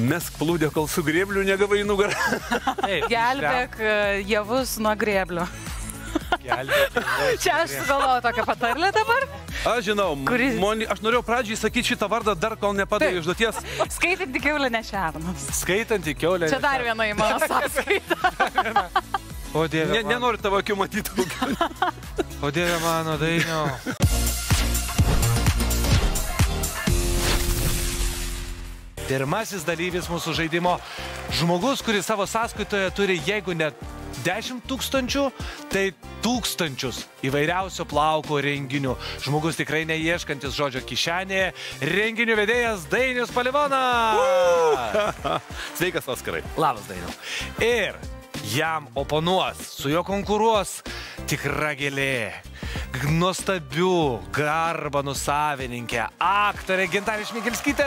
Mesk plūdė, kol su grėbliu negavai į nugarą. Gelbėk javus nuo grėblio. Čia aš sugalvoju tokią patarlę dabar. Aš žinau, aš norėjau pradžiai sakyti šitą vardą dar kol nepadėjau užduoties. Skaitanti kiaulė ne šernas. Skaitanti kiaulė. Čia dar viena į mano sąskaitą. O Dieve, nenoriu tavo akių matyti. O Dieve mano, Dainiau. Pirmasis dalyvis mūsų žaidimo. Žmogus, kuris savo sąskaitoje turi, jeigu ne 10 000, tai tūkstančius įvairiausio plauko renginių. Žmogus tikrai neieškantis žodžio kišenėje. Renginių vedėjas Dainius Palivonas. Sveikas, Oskarai. Labas, Dainiau. Ir jam oponuos, su juo konkuruos tikra gėlė. Nuostabių garbanų savininkė, aktorė Gintarė Šmigelskytė.